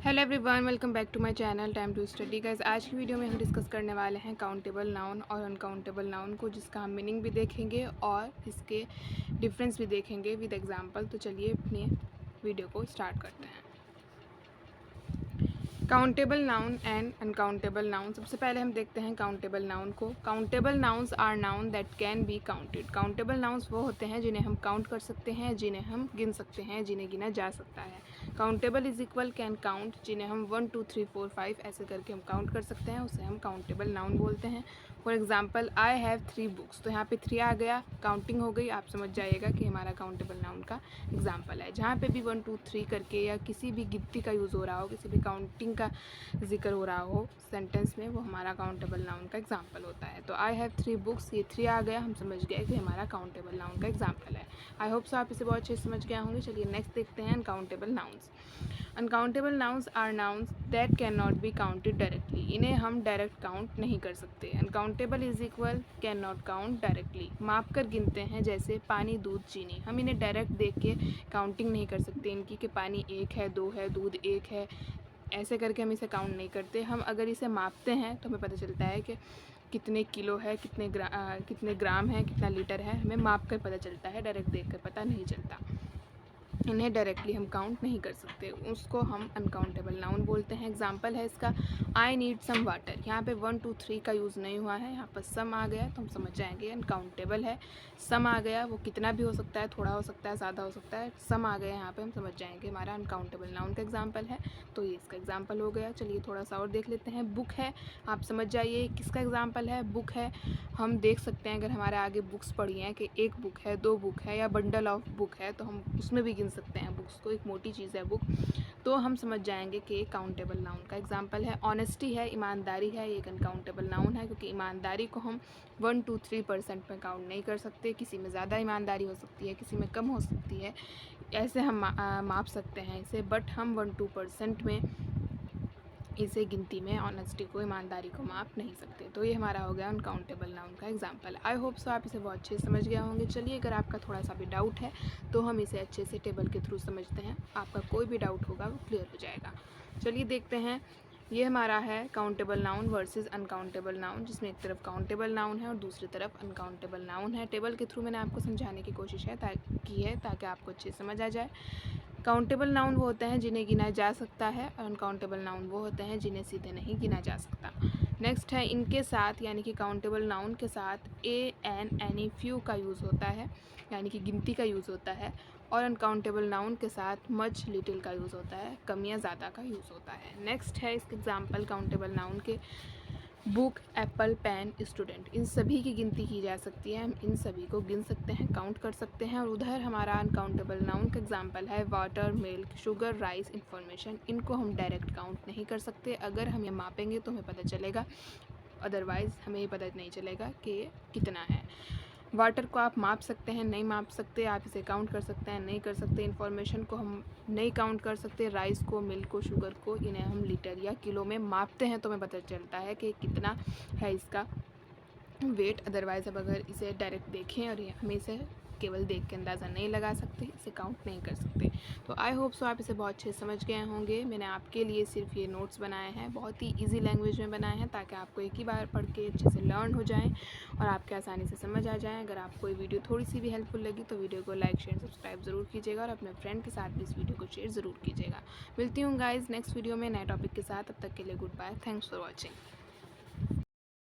Hello everyone, welcome back to my channel time to study guys. आज की video में हम डिस्कस करने वाले हैं काउंटेबल नाउन और अनकाउंटेबल नाउन को, जिसका हम मीनिंग भी देखेंगे और इसके डिफरेंस भी देखेंगे विद एग्जांपल। तो चलिए अपनी वीडियो को स्टार्ट करते हैं। Countable noun and uncountable noun. सबसे पहले हम देखते हैं काउंटेबल नाउन को। Countable nouns are noun that can be counted. Countable nouns वो होते हैं जिन्हें हम काउंट कर सकते हैं, जिन्हें हम गिन सकते हैं, जिन्हें गिना जा सकता है। Countable is equal can count, जिन्हें हम 1 2 3 4 5 ऐसे करके हम काउंट कर सकते हैं, उसे हम काउंटेबल नाउन बोलते हैं। For example, I have 3 books. तो यहाँ पे 3 आ गया, काउंटिंग हो गई। आप समझ जाइएगा कि हमारा काउंटेबल नाउन का एग्जाम्पल है। जहाँ पे भी 1 2 3 करके या किसी भी गिनती का यूज़ हो रहा हो, किसी भी काउंटिंग का जिक्र हो रहा हो सेंटेंस में, वो हमारा काउंटेबल नाउन का एग्जाम्पल होता है। तो आई हैव 3 बुक्स, ये 3 आ गया, हम समझ गए कि हमारा काउंटेबल नाउन का एग्जाम्पल है। आई होप सो आप इसे बहुत अच्छे से समझ गए होंगे। चलिए नेक्स्ट देखते हैं uncountable nouns. Uncountable nouns are nouns that can not be counted directly. इन्हें हम डायरेक्ट काउंट नहीं कर सकते। Uncountable is equal can not count directly. माप कर गिनते हैं, जैसे पानी, दूध, चीनी। हम इन्हें डायरेक्ट देख के काउंटिंग नहीं कर सकते इनकी, कि पानी 1 है, 2 है, दूध 1 है, ऐसे करके हम इसे काउंट नहीं करते। हम अगर इसे मापते हैं तो हमें पता चलता है कि कितने किलो है, कितने ग्राम है, कितना लीटर है। हमें माप कर पता चलता है, डायरेक्ट देख कर पता नहीं चलता। इन्हें डायरेक्टली हम काउंट नहीं कर सकते, उसको हम अनकाउंटेबल नाउन बोलते हैं। एग्जाम्पल है इसका, आई नीड सम वाटर। यहाँ पे 1 2 3 का यूज़ नहीं हुआ है, यहाँ पर सम आ गया तो हम समझ जाएंगे अनकाउंटेबल है। सम आ गया, वो कितना भी हो सकता है, थोड़ा हो सकता है, ज़्यादा हो सकता है। सम आ गया यहाँ पे, हम समझ जाएंगे हमारा अनकाउंटेबल नाउन का एग्जाम्पल है। तो ये इसका एग्जाम्पल हो गया। चलिए थोड़ा सा और देख लेते हैं। बुक है, आप समझ जाइए किसका एग्जाम्पल है। बुक है, हम देख सकते हैं अगर हमारे आगे बुक्स पड़ी हैं कि 1 बुक है, 2 बुक है या बंडल ऑफ बुक है, तो हम उसमें भी गिन सकते हैं बुक्स को। एक मोटी चीज़ है बुक, तो हम समझ जाएंगे कि एक काउंटेबल नाउन का एग्जाम्पल है। ऑनेस्टी है, ईमानदारी है, ये एक अनकाउंटेबल नाउन है, क्योंकि ईमानदारी को हम 1 2 3% में काउंट नहीं कर सकते। किसी में ज़्यादा ईमानदारी हो सकती है, किसी में कम हो सकती है, ऐसे हम माप सकते हैं इसे, बट हम 1 2% में इसे गिनती में ऑनेस्टी को, ईमानदारी को माप नहीं सकते। तो ये हमारा हो गया अनकाउंटेबल नाउन का एग्जाम्पल। आई होप सो आप इसे बहुत अच्छे से समझ गए होंगे। चलिए अगर आपका थोड़ा सा भी डाउट है तो हम इसे अच्छे से टेबल के थ्रू समझते हैं। आपका कोई भी डाउट होगा वो क्लियर हो जाएगा। चलिए देखते हैं। ये हमारा है countable noun versus uncountable noun, जिसमें एक तरफ काउंटेबल नाउन है और दूसरी तरफ अनकाउंटेबल नाउन है। टेबल के थ्रू मैंने आपको समझाने की कोशिश है ताकि आपको अच्छे से समझ आ जाए। काउंटेबल नाउन वो होते हैं जिन्हें गिना जा सकता है, और अनकाउंटेबल नाउन वो होते हैं जिन्हें सीधे नहीं गिना जा सकता। नेक्स्ट है, इनके साथ यानी कि काउंटेबल नाउन के साथ ए एन एनी फ्यू का यूज़ होता है, यानी कि गिनती का यूज़ होता है। और अनकाउंटेबल नाउन के साथ मच, लिटिल का यूज़ होता है, कम या ज़्यादा का यूज़ होता है। नेक्स्ट है इसके एग्जाम्पल काउंटेबल नाउन के, बुक, एप्पल, पेन, स्टूडेंट। इन सभी की गिनती की जा सकती है, हम इन सभी को गिन सकते हैं, काउंट कर सकते हैं। और उधर हमारा अनकाउंटेबल नाउन का एग्जाम्पल है water, milk, sugar, rice, information. इनको हम डायरेक्ट काउंट नहीं कर सकते। अगर हम ये मापेंगे तो हमें पता चलेगा, अदरवाइज़ हमें ये पता नहीं चलेगा कि ये कितना है। वाटर को आप माप सकते हैं, नहीं माप सकते। आप इसे काउंट कर सकते हैं, नहीं कर सकते। इन्फॉर्मेशन को हम नहीं काउंट कर सकते। राइस को, मिल्क को, शुगर को, इन्हें हम लीटर या किलो में मापते हैं तो हमें पता चलता है कि कितना है इसका वेट। अदरवाइज़ अब अगर इसे डायरेक्ट देखें और हम इसे केवल देख के अंदाज़ा नहीं लगा सकते, इसे काउंट नहीं कर सकते। तो आई होप सो आप इसे बहुत अच्छे से समझ गए होंगे। मैंने आपके लिए सिर्फ ये नोट्स बनाए हैं, बहुत ही इजी लैंग्वेज में बनाए हैं, ताकि आपको एक ही बार पढ़ के अच्छे से लर्न हो जाएं और आपके आसानी से समझ आ जाएं। अगर आपको ये वीडियो थोड़ी सी भी हेल्पफुल लगी तो वीडियो को लाइक, शेयर, सब्सक्राइब ज़रूर कीजिएगा और अपने फ्रेंड के साथ भी इस वीडियो को शेयर ज़रूर कीजिएगा। मिलती हूँ गाइज़ नेक्स्ट वीडियो में नए टॉपिक के साथ। तब तक के लिए goodbye, thanks for watching.